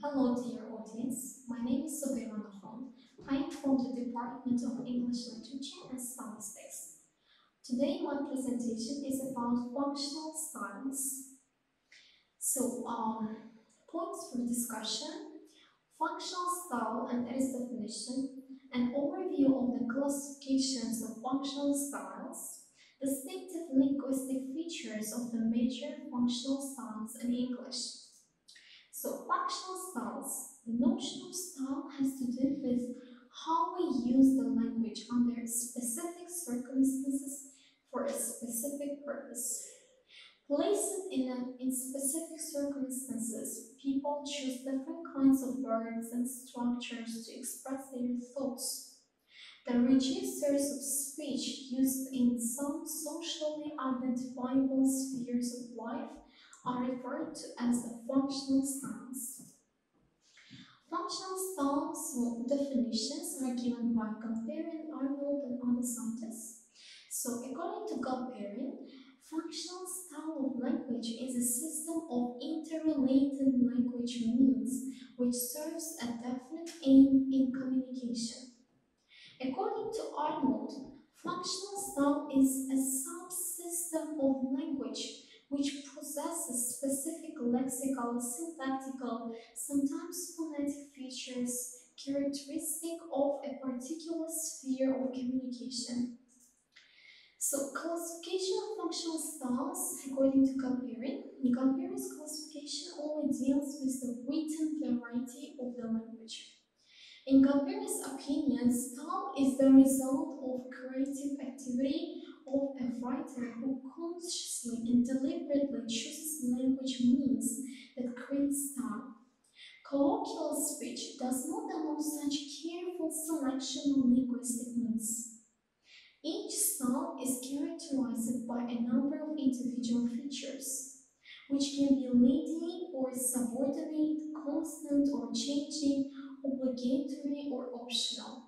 Hello dear audience, my name is Sobirova Nurxon. I am from the Department of English Literature and Stylistics. Today my presentation is about functional styles. Points for discussion, functional style and its definition, an overview of the classifications of functional styles, distinctive linguistic features of the major functional styles in English. So, functional styles. The notion of style has to do with how we use the language under specific circumstances for a specific purpose. Placed in specific circumstances, people choose different kinds of words and structures to express their thoughts. The registers of speech used in some socially identifiable spheres of life are referred to as the functional styles. Functional styles definitions are given by Gaborian, Arnold, and other scientists. So, according to Gaborian, functional style of language is a system of interrelated language means which serves a definite aim in communication. According to Arnold, functional style is a subsystem of language which possesses specific lexical, syntactical, sometimes phonetic features characteristic of a particular sphere of communication. So, classification of functional styles according to Gaborian's classification only deals with the written variety of the language. In Gaborian's opinion, style is the result of creative activity of a writer who consciously and deliberately chooses language means that create style. Colloquial speech does not allow such careful selection of linguistic means. Each style is characterized by a number of individual features, which can be leading or subordinate, constant or changing, obligatory or optional.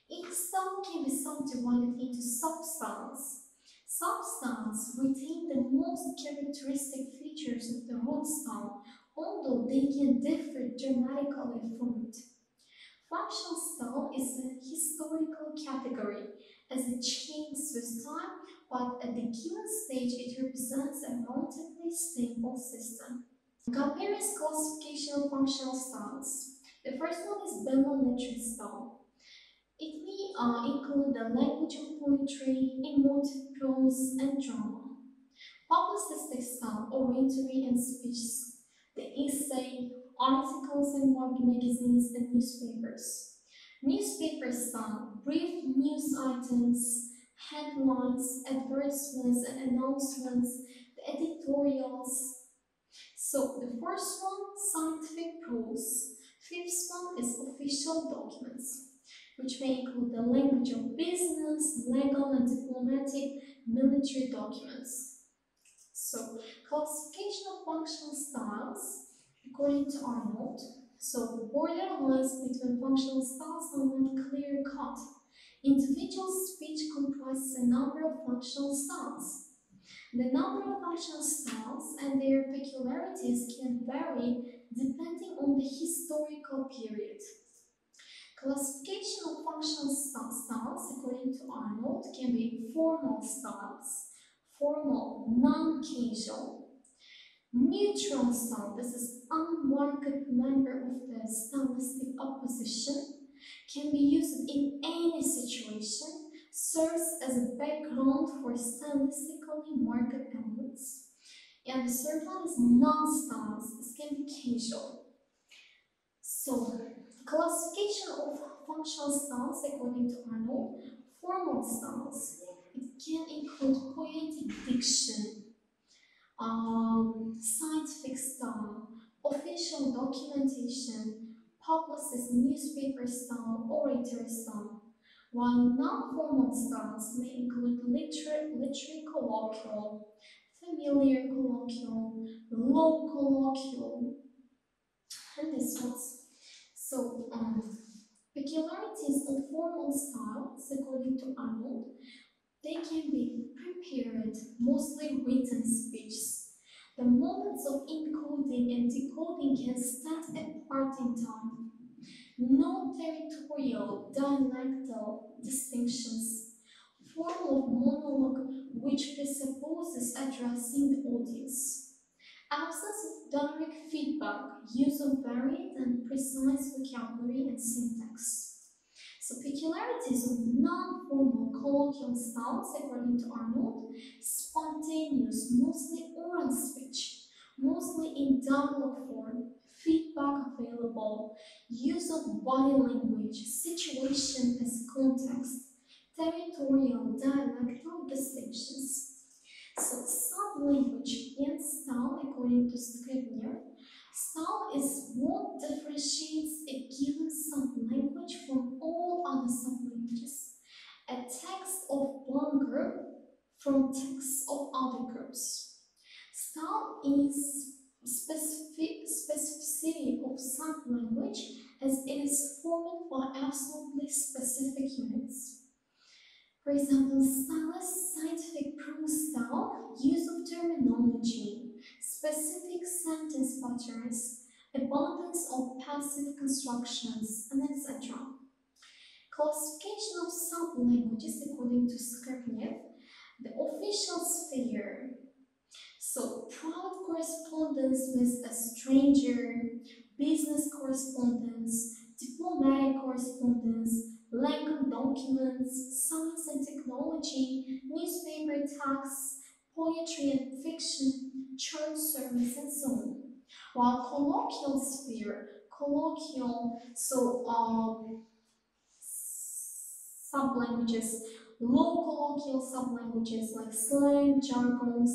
Each style can be subdivided into substyles. Substyles retain the most characteristic features of the root style, although they can differ dramatically from it. Functional style is a historical category as it changes with time, but at the given stage it represents a relatively stable system. Gaborian's classification of functional styles. The first one is belloliterate style. It may include the language of poetry, emotive prose, and drama. Publicistic style, oratory and speech, the essay, articles in magazines and newspapers. Newspaper style, brief news items, headlines, advertisements and announcements, the editorials. So the first one, scientific prose. Fifth one is official documents, which may include the language of business, legal and diplomatic, military documents. So, classification of functional styles, according to Arnold. So, border lines between functional styles are not clear-cut. Individual speech comprises a number of functional styles. The number of functional styles and their peculiarities can vary depending on the historical period. Classification of functional styles, according to Arnold, can be formal styles, formal, non-casual, neutral style, this is unmarked member of the stylistic opposition, can be used in any situation, serves as a background for stylistically marked elements. And the third one is non-styles, this can be casual. So, classification of functional styles according to Arnold, formal styles. It can include poetic diction, scientific style, official documentation, publicist newspaper style, oratory style, while non-formal styles may include literary colloquial, familiar colloquial, low colloquial, and this ones. So, peculiarities of formal styles, according to Arnold, they can be prepared, mostly written speeches, The moments of encoding and decoding can stand apart in time. No territorial, dialectal distinctions. Form of monologue which presupposes addressing the audience. Absence of direct feedback, use of varied and precise vocabulary and syntax. So peculiarities of non-formal colloquial styles, according to Arnold: spontaneous, mostly oral speech, mostly in dialogue form, feedback available, use of body language, situation as context, territorial, dialectal distinctions. So sub-language and style, according to Scribner, style is what differentiates a given sub-language from all other sub-languages. A text of one group from texts of other groups. Style is specificity of sub-language as it is formed by absolutely specific units. For example, stylist, scientific prose style, use of terminology, specific sentence patterns, abundance of passive constructions, and etc. Classification of sub-languages according to Scribner: the official sphere. So, private correspondence with a stranger, business correspondence, diplomatic correspondence, legal documents, science and technology, newspaper texts, poetry and fiction, church service, and so on. While colloquial sphere, colloquial, sub-languages, low colloquial sub-languages like slang, jargons,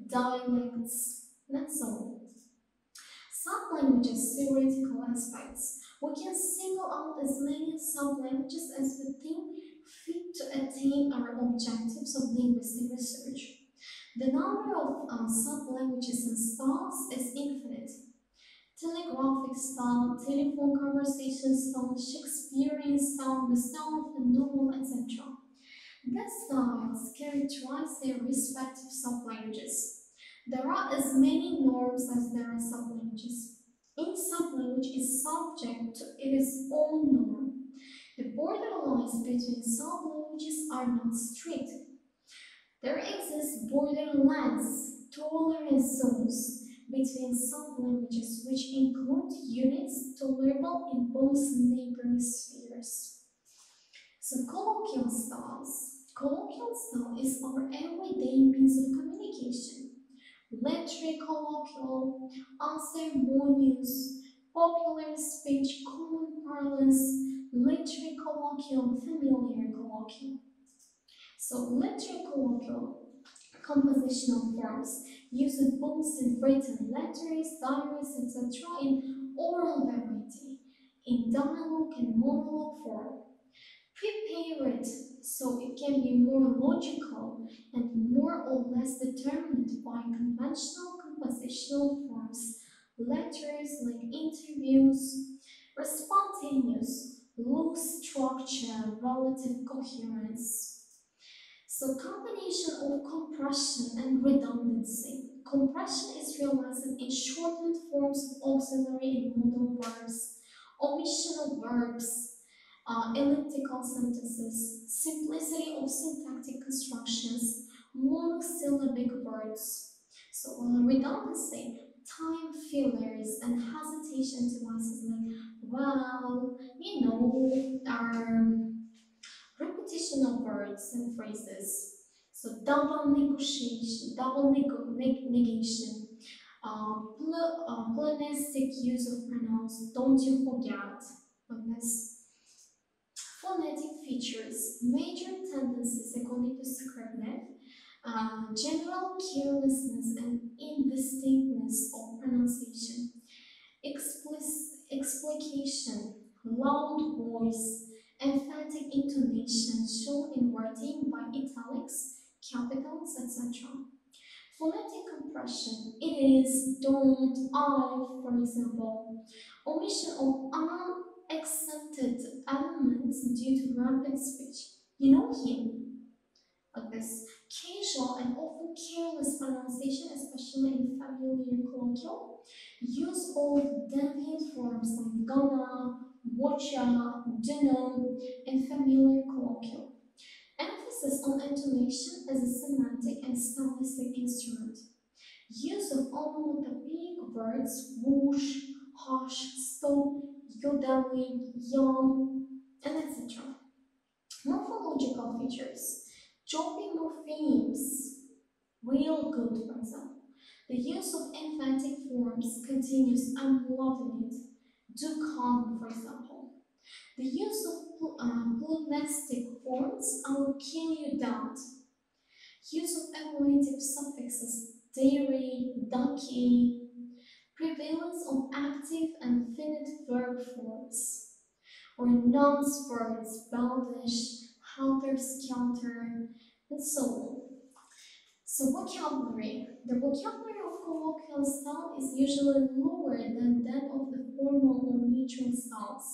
dialects, and so on. Sub-languages, theoretical aspects. We can single out as many sub-languages as we think fit to attain our objectives of linguistic research. The number of sub-languages and styles is infinite. Telegraphic style, telephone conversation style, Shakespearean style, the style of the novel, etc. These styles characterize their respective sub-languages. There are as many norms as there are sub-languages. Each sub-language is subject to its own norm. The borderlines between sub-languages are not strict. There exist borderlands, tolerance zones, between sub-languages which include units tolerable in both neighboring spheres. So colloquial styles. Colloquial style is our everyday means of communication. Literary colloquial, unceremonious, popular speech, common parlance, literary colloquial, familiar colloquial. So literary colloquial compositional forms used both in written letters, diaries, etc., in oral variety, in dialogue and monologue form. Prepared, so it can be more logical and more or less determined by conventional compositional forms, letters like interviews, or spontaneous, loose structure, relative coherence. So combination of compression and redundancy. Compression is realized in shortened forms of auxiliary and modal verbs, omission of verbs, elliptical sentences, simplicity of syntactic constructions, monosyllabic words. So on redundancy, time fillers and hesitation devices like, well, repetition of words and phrases. So double negotiation, negation, pleonastic use of pronouns, don't you forget, on this. Phonetic features, major tendencies according to Scribner, general carelessness and indistinctness of pronunciation, explication, loud voice, emphatic intonation shown in writing by italics, capitals, etc. Phonetic compression, it is, don't, I, for example. Omission of unaccented elements due to rapid speech. You know him. Like this, casual and often careless pronunciation, especially in familiar colloquial. Use of deviant forms like gonna, watcha, dunno in familiar colloquial. Emphasis on intonation as a semantic and stylistic instrument. Use of onomatopoeic words whoosh, hush, stop, yodeling, yawn, and etc. Morphological features. Choppy morphemes. Real good, for example. The use of emphatic forms continues. I'm loving it. Do come, for example. The use of pleonastic forms. I will kill you that. Use of ablative suffixes. Dairy, ducky. Prevalence of active and finite verb forms. Or nouns words, baldish, helter skelter, and so on. So vocabulary. The vocabulary of colloquial style is usually lower than that of the formal or neutral styles.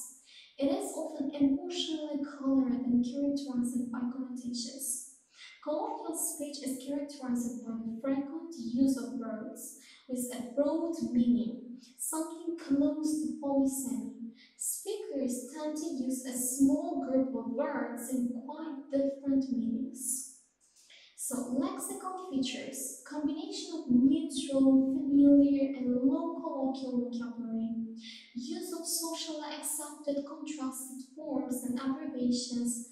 It is often emotionally colored and characterized by connotations. Colloquial speech is characterized by the frequent use of words with a broad meaning, something close to polysemy. Speakers tend to use a small group of words in quite different meanings. So, lexical features, combination of neutral, familiar, and low colloquial vocabulary, use of socially accepted contrasted forms and abbreviations,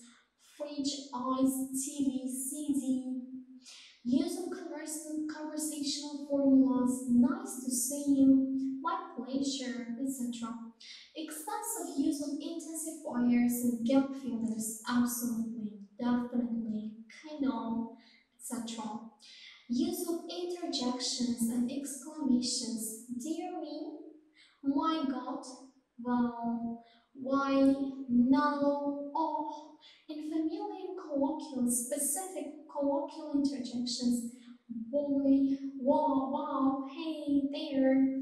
fridge, ice, TV, CD, use of conversational formulas, nice to see you, my pleasure, etc. Extensive use of intensifiers and gap fillers, absolutely, definitely, kind of, etc. Use of interjections and exclamations, dear me, my god, well, why, now, oh, in familiar colloquial, specific colloquial interjections, boy, wow, wow, hey, there.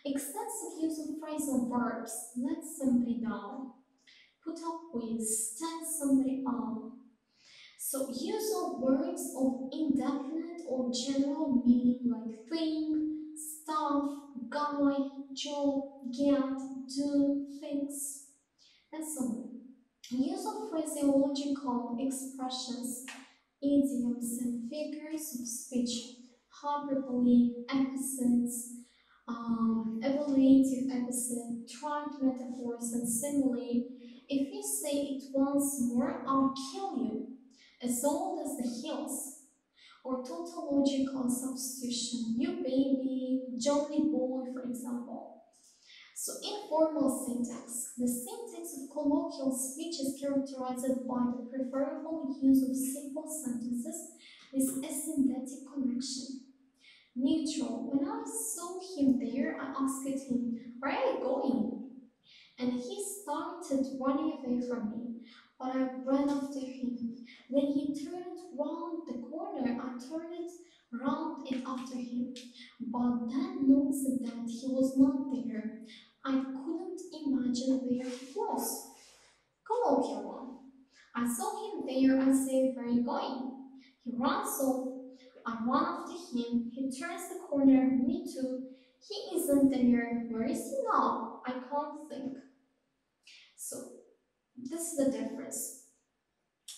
Extensive use of phrasal verbs, let somebody down, put up with, stand somebody up. So use of words of indefinite or general meaning like thing, stuff, guy, job, get, do, things, and so on. Use of phraseological expressions, idioms, and figures of speech, hyperbole, epithets, evaluative epithet, trite metaphors, and simile. If you say it once more, I'll kill you, as old as the hills, or tautological substitution, you baby, Johnny boy, for example. So, informal syntax. The syntax of colloquial speech is characterized by the preferable use of simple sentences with a synthetic connection. Neutral. When I saw him there, I asked him, where are you going? And he started running away from me, but I ran after him. When he turned round the corner, I turned round and after him, but then noticed that he was not there. I couldn't imagine where he was. Colloquial one. I saw him there. I said, where are you going? He runs off. I run after him. He turns the corner. Me too. He isn't there. Where is he now? I can't think. So, this is the difference.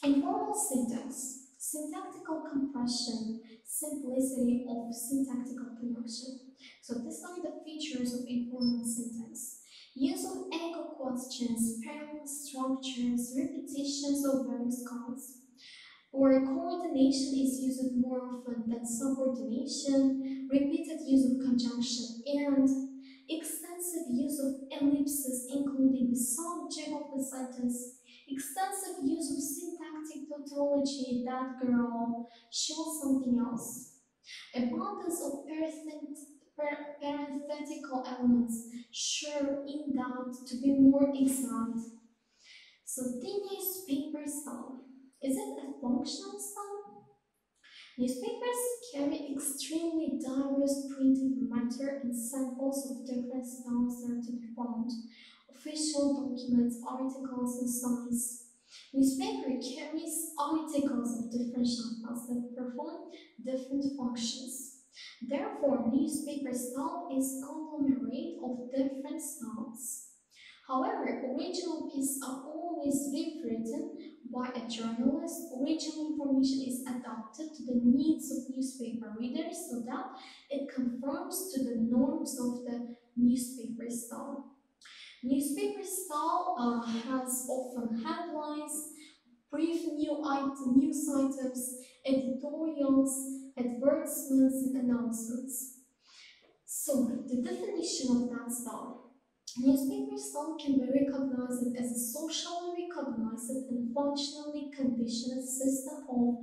Informal syntax, syntactical compression, simplicity of syntactical production. So these are the features of informal syntax. Use of echo questions, parallel structures, repetitions of various kinds. Or coordination is used more often than subordination, repeated use of conjunction, and extensive use of ellipses including the subject of the sentence, extensive use of syntactic tautology, that girl, shows something else. Abundance of parenthetical elements, sure, in doubt, to be more exact. So the newspaper style. Is it a functional style? Newspapers carry extremely diverse printed matter and samples of different styles are to be found. Official documents, articles, and signs. Newspaper carries articles of different genres that perform different functions. Therefore, newspaper style is conglomerate of different styles. However, original pieces are always rewritten by a journalist. Original information is adapted to the needs of newspaper readers so that it conforms to the norms of the newspaper style. Newspaper style has often headlines, brief news items, editorials, advertisements, and announcements. So, the definition of that style. Newspaper style can be recognized as a socially recognized and functionally conditioned system of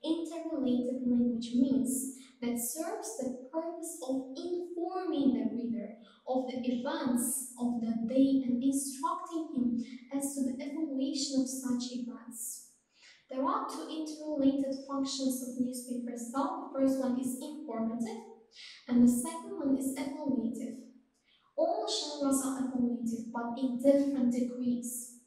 interrelated language means that serves the purpose of informing the reader of the events of the day and instructing him as to the evaluation of such events. There are two interrelated functions of newspaper style. The first one is informative and the second one is evaluative. All genres are evaluative, but in different degrees.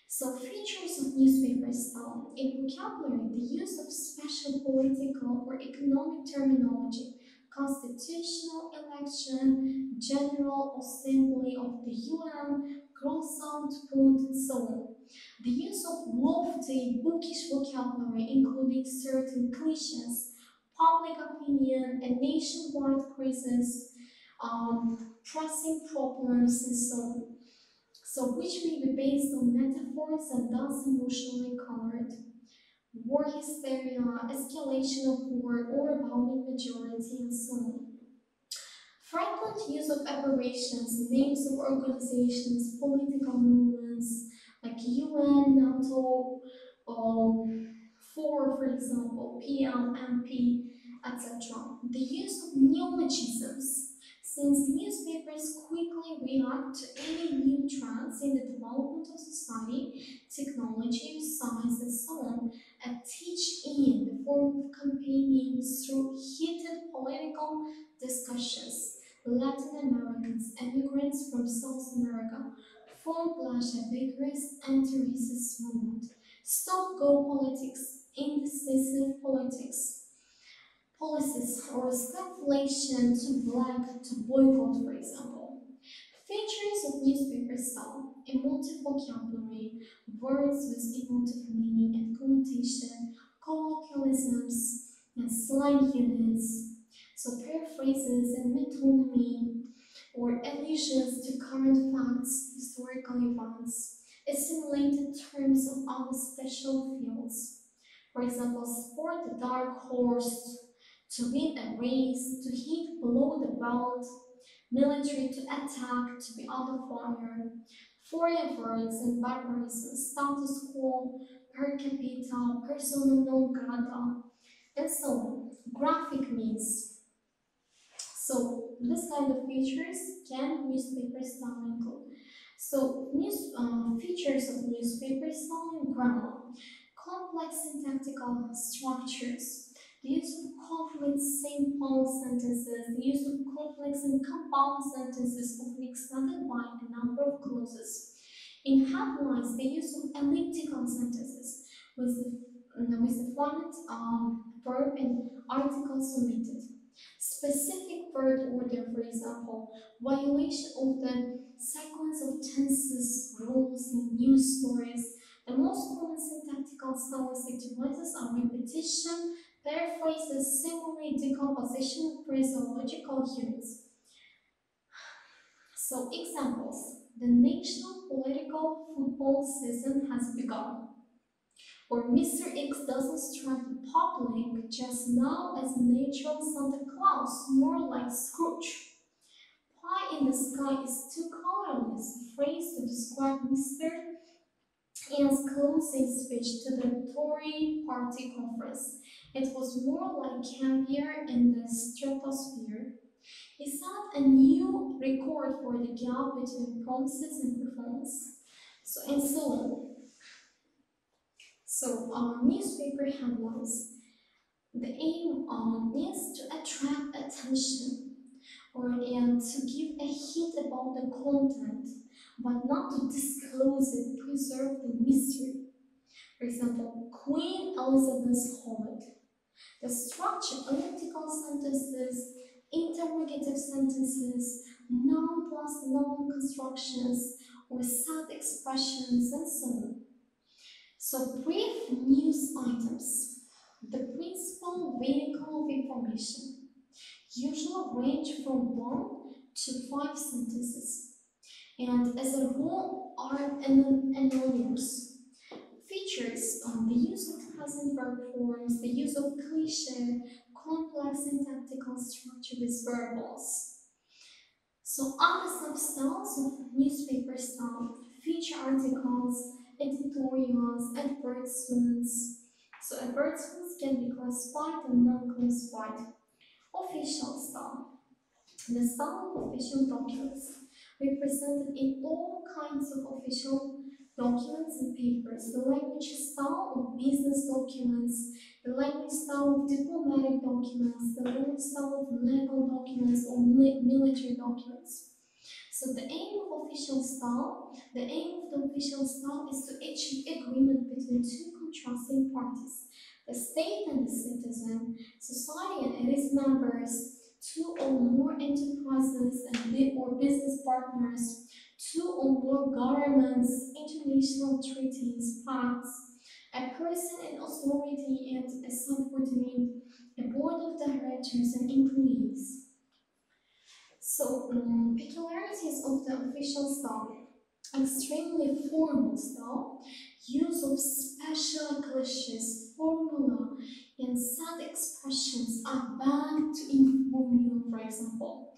So, features of newspaper style. In vocabulary, the use of special political or economic terminology, constitutional election, general assembly of the UN, croissant food, and so on. The use of lofty, bookish vocabulary, including certain cliches, public opinion, and nationwide crisis, pressing problems, and so on. So, which may be based on metaphors and thus emotionally colored. War hysteria, escalation of war, or abounding majority, and so on. Frequent use of abbreviations, names of organizations, political movements like UN, NATO, for example, PM, MP, etc. The use of neologisms, since newspapers quickly react to any new trends in the development of society, technology, science, and so on, and teach in the form of campaigning through heated political discussions. Latin Americans, immigrants from South America, formed a vigorous anti-racist movement. Stop-go politics, indecisive politics, policies, or stagflation to black to boycott, for example. Features of newspaper style, emotive vocabulary, words with emotive meaning and connotation, colloquialisms, and slang units, so paraphrases and metonymy, or allusions to current facts, historical events, assimilated terms of other special fields. For example, sport the dark horse, to win a race, to hit below the belt, military to attack, to be under fire, foreign words and barbarism, status quo, per capita, persona non grata, and so on. Graphic means. So this kind of features can newspaper style include. So features of newspaper style and grammar. Complex syntactical structures, the use of complex simple sentences, the use of complex and compound sentences often extended by a number of clauses. In headlines, the use of elliptical sentences with the finite verb and article omitted. Specific word order, for example, violation of the sequence of tenses rules in news stories. The most common syntactical stylistic devices are repetition, paraphrases, simile, decomposition, phraseological units. So, examples. The national political football season has begun. Or Mr. X doesn't strike the public just now as natural Santa Claus, more like Scrooge. Pie in the sky is too colorless, a phrase to describe Mr. Ian's closing speech to the Tory party conference. It was more like caviar in the stratosphere. He set a new record for the gap between promises and performance. So, and so on. So, newspaper headlines. The aim is to attract attention and to give a hint about the content, but not to disclose it, preserve the mystery. For example, Queen Elizabeth's home. The structure elliptical sentences, interrogative sentences, noun plus noun constructions, or set expressions, and so on. So brief news items. The principal vehicle of information usually range from 1 to 5 sentences, and as a rule are anonymous. Features on the use of present verb forms, the use of cliché, complex syntactical structure with verbals. So other substyles of newspaper style feature articles, editorials, advertisements. So advertisements can be classified and non-classified. Official style. The style of official documents represented in all kinds of official documents and papers. The language style of business documents, the language style of diplomatic documents, the language style of legal documents or military documents. So the aim of the official style is to achieve agreement between two contrasting parties, the state and the citizen, society and its members, two or more enterprises or business partners, two or more governments, international treaties, pacts, a person in authority and a subordinate, a board of directors and employees. So, peculiarities of the official style. Extremely formal style, use of special cliches, formula, and set expressions are banned to inform you, for example,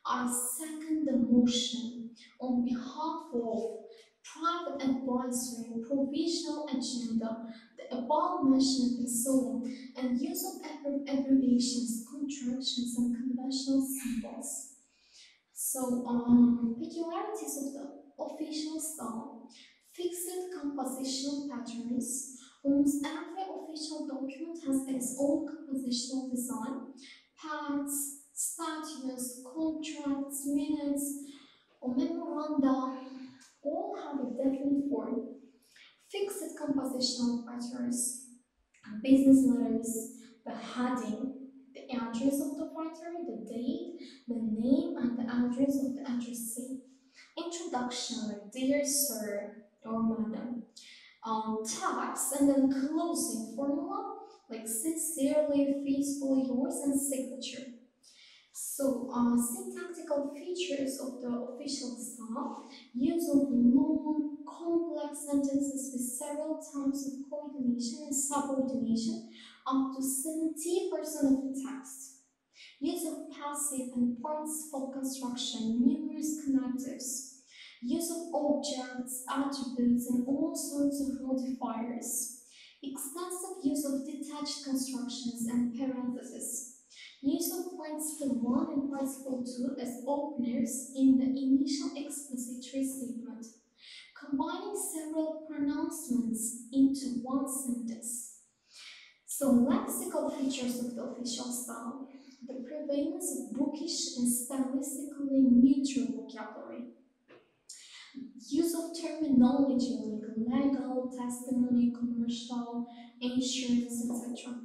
I second the motion on behalf of private advisory, provisional agenda, the above mentioned and so on, and use of abbreviations, contractions, and conventional symbols. So, peculiarities of the official style, fixed compositional patterns. Almost every official document has its own compositional design. Pacts, statutes, contracts, minutes, or memoranda all have a definite form. Fixed compositional patterns, business letters, the heading, the address of the writer, the date, the name, and the address of the addressee. Introduction, like dear sir or madam. Tags, and then closing formula, like sincerely, faithfully yours, and signature. So, syntactical features of the official style, use of long, complex sentences with several types of coordination and subordination, up to 70% of the text. Use of passive and participle construction, numerous connectives. Use of objects, attributes, and all sorts of modifiers. Extensive use of detached constructions and parentheses. Use of participle 1 and participle 2 as openers in the initial expository statement, combining several pronouncements into one sentence. So, lexical features of the official style. The prevalence of bookish and stylistically neutral vocabulary. Use of terminology like legal, testimony, commercial, insurance, etc.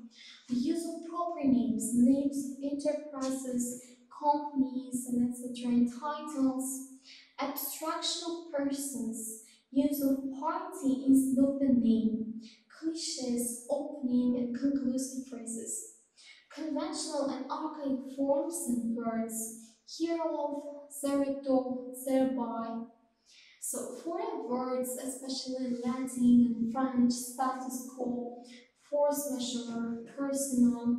The use of proper names, names of enterprises, companies, and etc. and titles. Abstraction of persons. Use of party instead of the name. Cliches, opening and conclusive phrases. Conventional and archaic forms and words. Hereof, thereto, thereby. So foreign words, especially Latin and French, status quo, force majeure, personal,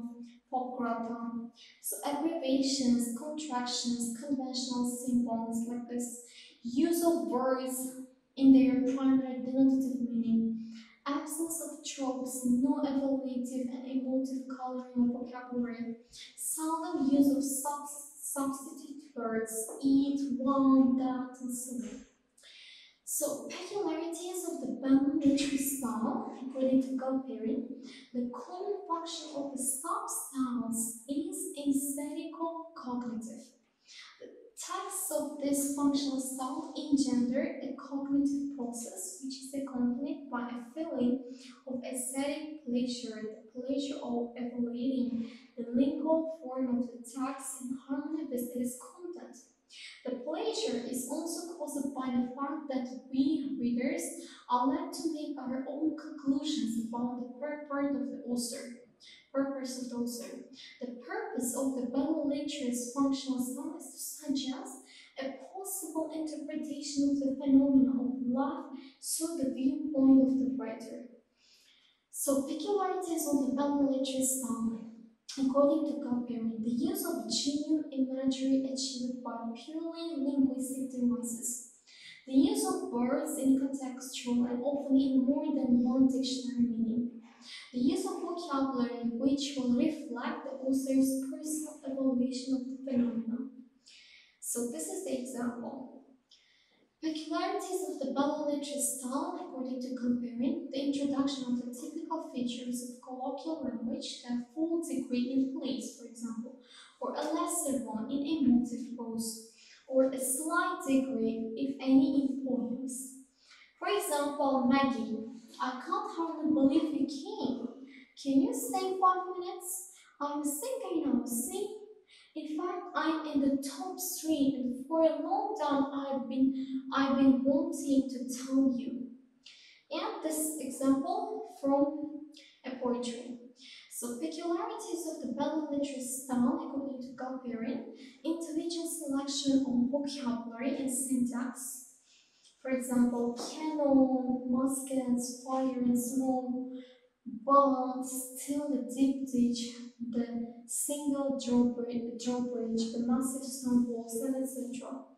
pop grappa. So abbreviations, contractions, conventional symbols like this. Use of words in their primary denotative meaning. Absence of tropes, no evaluative and emotive coloring of vocabulary. Seldom use of substitute words, eat, want, that, and so on. So, peculiarities of the Bangladeshi style, according to Galperi, the common function of the substyles is aesthetico-cognitive. The texts of this functional style engender a cognitive process which is accompanied by a feeling of pleasure of evaluating the lingual form of the text in harmony with its content. The pleasure is also caused by the fact that we readers are led to make our own conclusions about the purpose of the author. The purpose of the Bell Literature's functional style is to suggest a possible interpretation of the phenomena of life through the viewpoint of the writer. So, peculiarities of the Bell Literature style. According to Comparing, the use of genuine imagery achieved by purely linguistic devices. The use of words in contextual and often in more than one dictionary meaning. The use of vocabulary which will reflect the author's personal evaluation of the phenomenon. So this is the example. Peculiarities of the Bell Literature style, according to Comparing, the introduction of the typical features of colloquial language to a full degree in plays, for example, or a lesser one in emotive prose, or a slight degree, if any, in poems. For example, Maggie, I can't hardly believe you came. Can you stay 5 minutes? I'm thinking now, see? In fact, I'm in the top three, and for a long time I've been wanting to tell you. And this example from a poetry. So peculiarities of the Bell Literature style, according to Comparing, individual selection of vocabulary and syntax. For example, cannon, muskets, fire and smoke, but still the deep ditch, the single drawbridge, the massive stone walls, and etc.